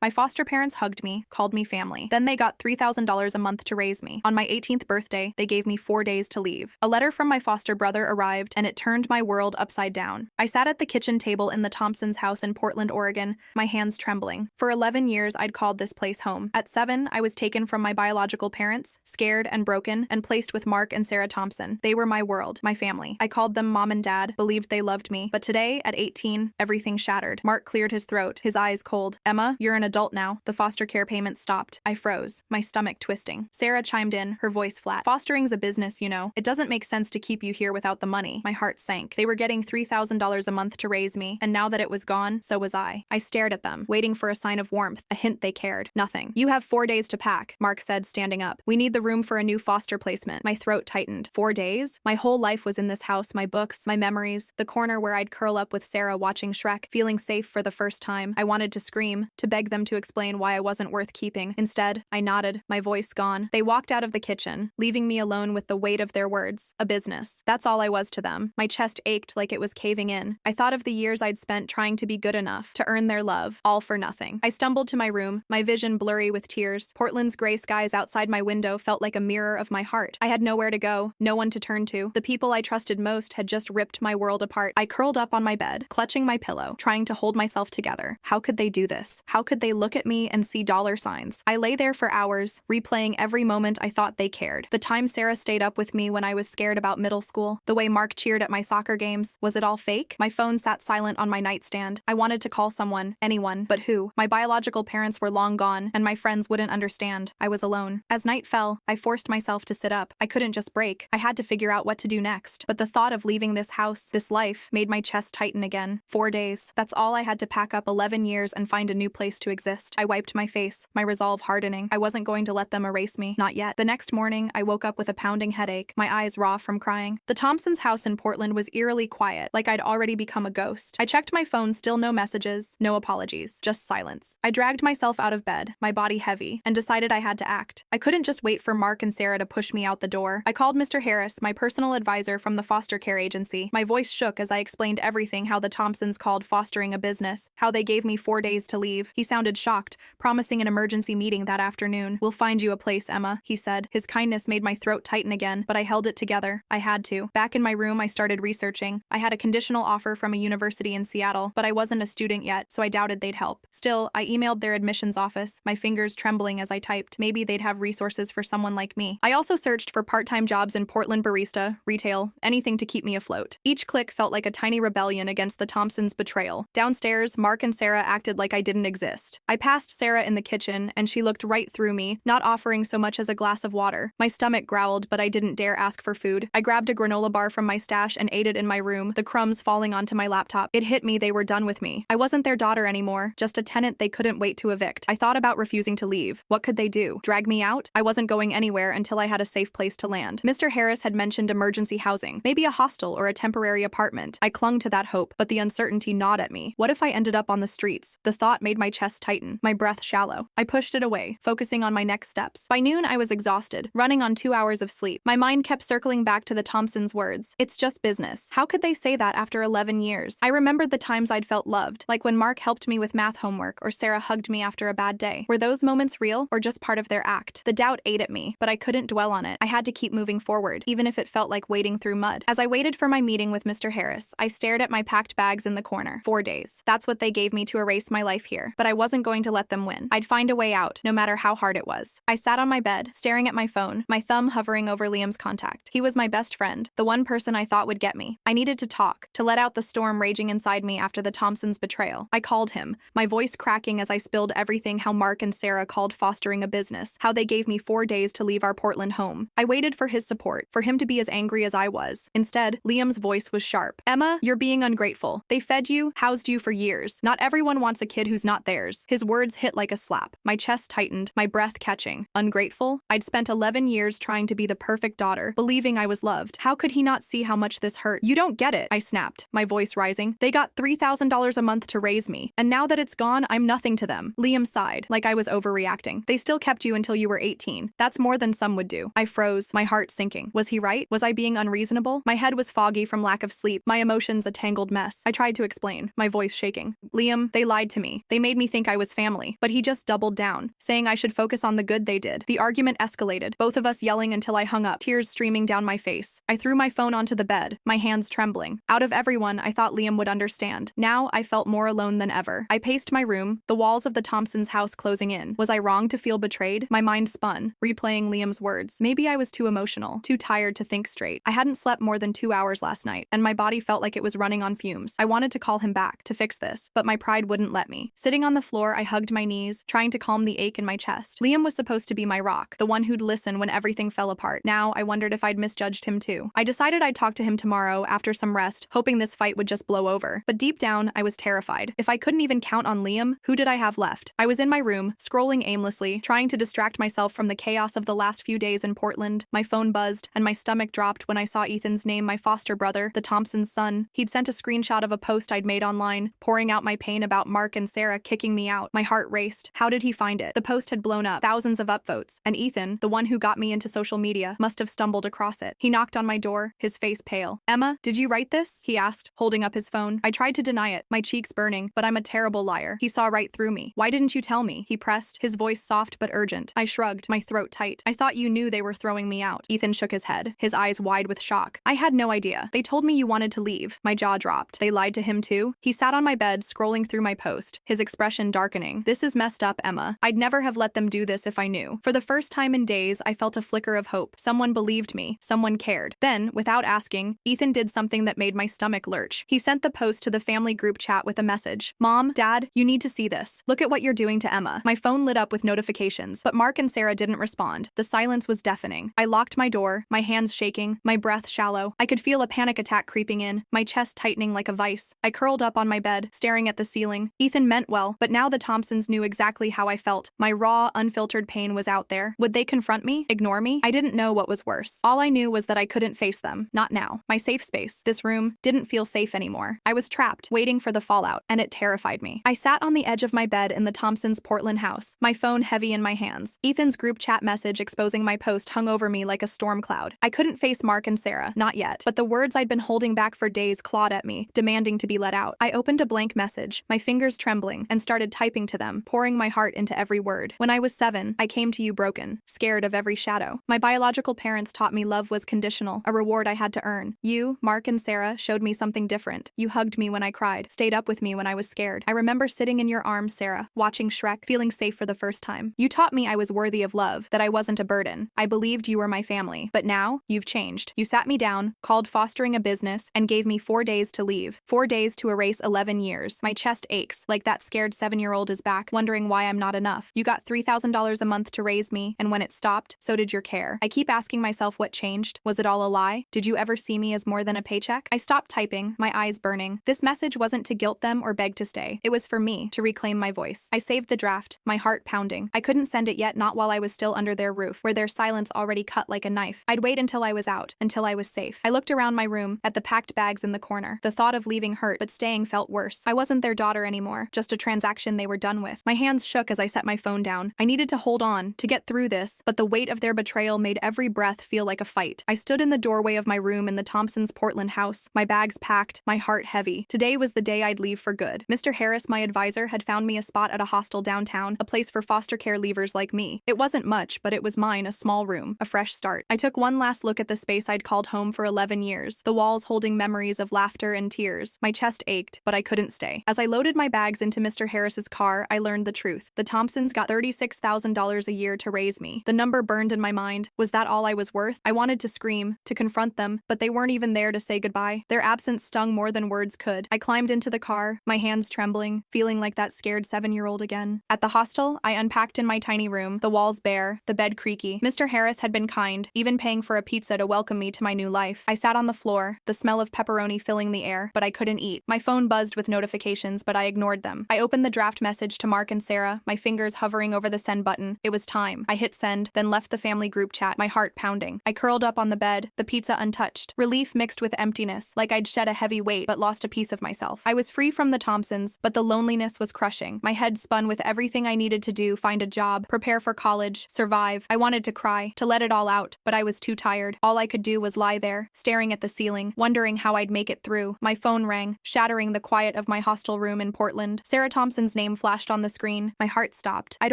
My foster parents hugged me, called me family. Then they got $3,000 a month to raise me. On my 18th birthday, they gave me 4 days to leave. A letter from my foster brother arrived, and it turned my world upside down. I sat at the kitchen table in the Thompsons' house in Portland, Oregon, my hands trembling. For 11 years, I'd called this place home. At 7, I was taken from my biological parents, scared and broken, and placed with Mark and Sarah Thompson. They were my world, my family. I called them mom and dad, believed they loved me. But today, at 18, everything shattered. Mark cleared his throat, his eyes cold. Emma, you're an adult now. The foster care payment stopped. I froze, my stomach twisting. Sarah chimed in, her voice flat. Fostering's a business, you know. It doesn't make sense to keep you here without the money. My heart sank. They were getting $3,000 a month to raise me, and now that it was gone, so was I. I stared at them, waiting for a sign of warmth, a hint they cared. Nothing. You have 4 days to pack, Mark said, standing up. We need the room for a new foster placement. My throat tightened. 4 days? My whole life was in this house, my books, my memories, the corner where I'd curl up with Sarah watching Shrek, feeling safe for the first time. I wanted to scream, to beg them to explain why I wasn't worth keeping. Instead, I nodded, my voice gone. They walked out of the kitchen, leaving me alone with the weight of their words. A business. That's all I was to them. My chest ached like it was caving in. I thought of the years I'd spent trying to be good enough, to earn their love, all for nothing. I stumbled to my room, my vision blurry with tears. Portland's gray skies outside my window felt like a mirror of my heart. I had nowhere to go, no one to turn to. The people I trusted most had just ripped my world apart. I curled up on my bed, clutching my pillow, trying to hold myself together. How could they do this? How could they look at me and see dollar signs? I lay there for hours, replaying every moment I thought they cared. The time Sarah stayed up with me when I was scared about middle school, the way Mark cheered at my soccer games. Was it all fake? My phone sat silent on my nightstand. I wanted to call someone, anyone, but who? My biological parents were long gone, and my friends wouldn't understand. I was alone. As night fell, I forced myself to sit up. I couldn't just break. I had to figure out what to do next. But the thought of leaving this house, this life, made my chest tighten again. 4 days. That's all I had to pack up 11 years and find a new place to exist. I wiped my face, my resolve hardening. I wasn't going to let them erase me. Not yet. The next morning, I woke up with a pounding headache, my eyes raw from crying. The Thompsons' house in Portland was eerily quiet, like I'd already become a ghost. I checked my phone, still no messages, no apologies, just silence. I dragged myself out of bed, my body heavy, and decided I had to act. I couldn't just wait for Mark and Sarah to push me out the door. I called Mr. Harris, my personal advisor from the foster care agency. My voice shook as I explained everything, how the Thompsons called fostering a business, how they gave me 4 days to leave. He sounded shocked, promising an emergency meeting that afternoon. We'll find you a place, Emma, he said. His kindness made my throat tighten again, but I held it together. I had to. Back in my room, I started researching. I had a conditional offer from a university in Seattle, but I wasn't a student yet, so I doubted they'd help. Still, I emailed their admissions office, my fingers trembling as I typed. Maybe they'd have resources for someone like me. I also searched for part-time jobs in Portland, barista, retail, anything to keep me afloat. Each click felt like a tiny rebellion against the Thompsons' betrayal. Downstairs, Mark and Sarah acted like I didn't exist. I passed Sarah in the kitchen, and she looked right through me, not offering so much as a glass of water. My stomach growled, but I didn't dare ask for food. I grabbed a granola bar from my stash and ate it in my room, the crumbs falling onto my laptop. It hit me they were done with me. I wasn't their daughter anymore, just a tenant they couldn't wait to evict. I thought about refusing to leave. What could they do? Drag me out? I wasn't going anywhere until I had a safe place to land. Mr. Harris had mentioned emergency housing, maybe a hostel or a temporary apartment. I clung to that hope, but the uncertainty gnawed at me. What if I ended up on the streets? The thought made my chest tighten, my breath shallow. I pushed it away, focusing on my next steps. By noon, I was exhausted, running on 2 hours of sleep. My mind kept circling back to the Thompsons' words. It's just business. How could they say that after 11 years? I remembered the times I'd felt loved, like when Mark helped me with math homework or Sarah hugged me after a bad day. Were those moments real or just part of their act? The doubt ate at me, but I couldn't dwell on it. I had to keep moving forward, even if it felt like wading through mud. As I waited for my meeting with Mr. Harris, I stared at my packed bags in the corner. 4 days. That's what they gave me to erase my life here, but I wasn't going to let them win. I'd find a way out, no matter how hard it was. I sat on my bed, staring at my phone, my thumb hovering over Liam's contact. He was my best friend, the one person I thought would get me. I needed to talk, to let out the storm raging inside me after the Thompsons' betrayal. I called him, my voice cracking as I spilled everything, how Mark and Sarah called fostering a business, how they gave me 4 days to leave our Portland home. I waited for his support, for him to be as angry as I was. Instead, Liam's voice was sharp. Emma, you're being ungrateful. They fed you, housed you for years. Not everyone wants a kid who's not theirs. His words hit like a slap. My chest tightened, my breath catching. Ungrateful? I'd spent 11 years trying to be the perfect daughter, believing I was loved. How could he not see how much this hurt? You don't get it, I snapped, my voice rising. They got $3,000 a month to raise me, and now that it's gone, I'm nothing to them. Liam sighed, like I was overreacting. They still kept you until you were 18. That's more than some would do. I froze, my heart sinking. Was he right? Was I being unreasonable? My head was foggy from lack of sleep, my emotions a tangled mess. I tried to explain, my voice shaking. Liam, they lied to me. They made me think I I was family, but he just doubled down, saying I should focus on the good they did. The argument escalated, both of us yelling until I hung up, tears streaming down my face. I threw my phone onto the bed, my hands trembling. Out of everyone, I thought Liam would understand. Now, I felt more alone than ever. I paced my room, the walls of the Thompsons' house closing in. Was I wrong to feel betrayed? My mind spun, replaying Liam's words. Maybe I was too emotional, too tired to think straight. I hadn't slept more than 2 hours last night, and my body felt like it was running on fumes. I wanted to call him back, to fix this, but my pride wouldn't let me. Sitting on the floor, I hugged my knees, trying to calm the ache in my chest. Liam was supposed to be my rock, the one who'd listen when everything fell apart. Now, I wondered if I'd misjudged him too. I decided I'd talk to him tomorrow after some rest, hoping this fight would just blow over. But deep down, I was terrified. If I couldn't even count on Liam, who did I have left? I was in my room, scrolling aimlessly, trying to distract myself from the chaos of the last few days in Portland. My phone buzzed, and my stomach dropped when I saw Ethan's name, my foster brother, the Thompsons' son. He'd sent a screenshot of a post I'd made online, pouring out my pain about Mark and Sarah kicking me out. My heart raced. How did he find it? The post had blown up, thousands of upvotes, and Ethan, the one who got me into social media, must have stumbled across it. He knocked on my door, his face pale. "Emma, did you write this?" he asked, holding up his phone. I tried to deny it, my cheeks burning, but I'm a terrible liar. He saw right through me. "Why didn't you tell me?" he pressed, his voice soft but urgent. I shrugged, my throat tight. "I thought you knew they were throwing me out." Ethan shook his head, his eyes wide with shock. "I had no idea. They told me you wanted to leave." My jaw dropped. They lied to him too? He sat on my bed, scrolling through my post, his expression darkening. "This is messed up, Emma. I'd never have let them do this if I knew." For the first time in days, I felt a flicker of hope. Someone believed me. Someone cared. Then, without asking, Ethan did something that made my stomach lurch. He sent the post to the family group chat with a message. "Mom, Dad, you need to see this. Look at what you're doing to Emma." My phone lit up with notifications, but Mark and Sarah didn't respond. The silence was deafening. I locked my door, my hands shaking, my breath shallow. I could feel a panic attack creeping in, my chest tightening like a vice. I curled up on my bed, staring at the ceiling. Ethan meant well, but now the Thompsons knew exactly how I felt. My raw, unfiltered pain was out there. Would they confront me? Ignore me? I didn't know what was worse. All I knew was that I couldn't face them. Not now. My safe space, this room, didn't feel safe anymore. I was trapped, waiting for the fallout, and it terrified me. I sat on the edge of my bed in the Thompsons' Portland house, my phone heavy in my hands. Ethan's group chat message exposing my post hung over me like a storm cloud. I couldn't face Mark and Sarah, not yet, but the words I'd been holding back for days clawed at me, demanding to be let out. I opened a blank message, my fingers trembling, and started typing to them, pouring my heart into every word. "When I was 7, I came to you broken, scared of every shadow. My biological parents taught me love was conditional, a reward I had to earn. You, Mark and Sarah, showed me something different. You hugged me when I cried, stayed up with me when I was scared. I remember sitting in your arms, Sarah, watching Shrek, feeling safe for the first time. You taught me I was worthy of love, that I wasn't a burden. I believed you were my family. But now, you've changed. You sat me down, called fostering a business, and gave me 4 days to leave. 4 days to erase 11 years. My chest aches, like that scared 7-year-old is back, wondering why I'm not enough. You got $3,000 a month to raise me, and when it stopped, so did your care. I keep asking myself what changed. Was it all a lie? Did you ever see me as more than a paycheck?" I stopped typing, my eyes burning. This message wasn't to guilt them or beg to stay. It was for me, to reclaim my voice. I saved the draft, my heart pounding. I couldn't send it yet, not while I was still under their roof, where their silence already cut like a knife. I'd wait until I was out, until I was safe. I looked around my room, at the packed bags in the corner. The thought of leaving hurt, but staying felt worse. I wasn't their daughter anymore, just a transaction they were done with. My hands shook as I set my phone down. I needed to hold on, to get through this, but the weight of their betrayal made every breath feel like a fight. I stood in the doorway of my room in the Thompsons' Portland house, my bags packed, my heart heavy. Today was the day I'd leave for good. Mr. Harris, my advisor, had found me a spot at a hostel downtown, a place for foster care leavers like me. It wasn't much, but it was mine, a small room, a fresh start. I took one last look at the space I'd called home for 11 years, the walls holding memories of laughter and tears. My chest ached, but I couldn't stay. As I loaded my bags into Mr. Harris's car, I learned the truth. The Thompsons got $36,000 a year to raise me. The number burned in my mind. Was that all I was worth? I wanted to scream, to confront them, but they weren't even there to say goodbye. Their absence stung more than words could. I climbed into the car, my hands trembling, feeling like that scared 7-year-old again. At the hostel, I unpacked in my tiny room, the walls bare, the bed creaky. Mr. Harris had been kind, even paying for a pizza to welcome me to my new life. I sat on the floor, the smell of pepperoni filling the air, but I couldn't eat. My phone buzzed with notifications, but I ignored them. I opened the draft message to Mark and Sarah, my fingers hovering over the send button. It was time. I hit send, then left the family group chat, my heart pounding. I curled up on the bed, the pizza untouched. Relief mixed with emptiness, like I'd shed a heavy weight but lost a piece of myself. I was free from the Thompsons, but the loneliness was crushing. My head spun with everything I needed to do: find a job, prepare for college, survive. I wanted to cry, to let it all out, but I was too tired. All I could do was lie there, staring at the ceiling, wondering how I'd make it through. My phone rang, shattering the quiet of my hostel room in Portland. Sarah Thompson's Emma's name flashed on the screen. My heart stopped. I'd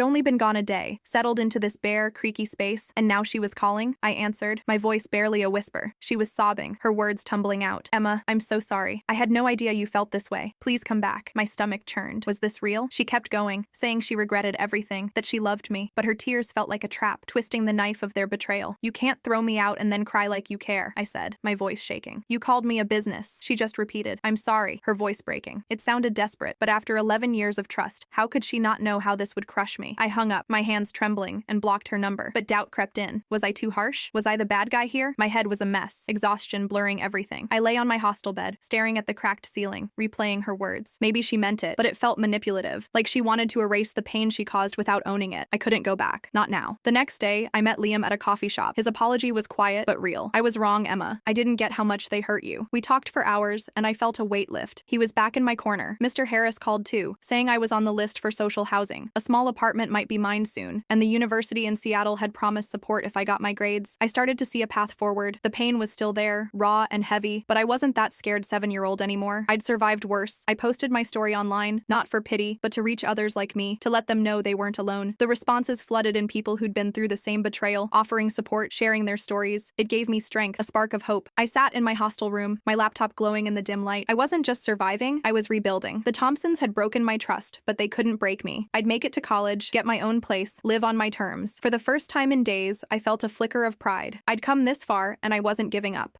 only been gone a day, settled into this bare, creaky space, and now she was calling. I answered, my voice barely a whisper. She was sobbing, her words tumbling out. Emma, I'm so sorry. I had no idea you felt this way. Please come back. My stomach churned. Was this real? She kept going, saying she regretted everything, that she loved me, but her tears felt like a trap, twisting the knife of their betrayal. You can't throw me out and then cry like you care, I said, my voice shaking. You called me a business. She just repeated, I'm sorry, her voice breaking. It sounded desperate, but after 11 years of trust, how could she not know how this would crush me? I hung up, my hands trembling, and blocked her number. But doubt crept in. Was I too harsh? Was I the bad guy here? My head was a mess, exhaustion blurring everything. I lay on my hostel bed, staring at the cracked ceiling, replaying her words. Maybe she meant it, but it felt manipulative, like she wanted to erase the pain she caused without owning it. I couldn't go back. Not now. The next day, I met Liam at a coffee shop. His apology was quiet but real. I was wrong, Emma. I didn't get how much they hurt you. We talked for hours, and I felt a weight lift. He was back in my corner. Mr. Harris called too, saying I was on the list for social housing. A small apartment might be mine soon, and the university in Seattle had promised support if I got my grades. I started to see a path forward. The pain was still there, raw and heavy, but I wasn't that scared 7-year-old anymore. I'd survived worse. I posted my story online, not for pity, but to reach others like me, to let them know they weren't alone. The responses flooded in people who'd been through the same betrayal, offering support, sharing their stories. It gave me strength, a spark of hope. I sat in my hostel room, my laptop glowing in the dim light. I wasn't just surviving, I was rebuilding. The Thompsons had broken my trust, but they couldn't break me. I'd make it to college, get my own place, live on my terms. For the first time in days, I felt a flicker of pride. I'd come this far, and I wasn't giving up.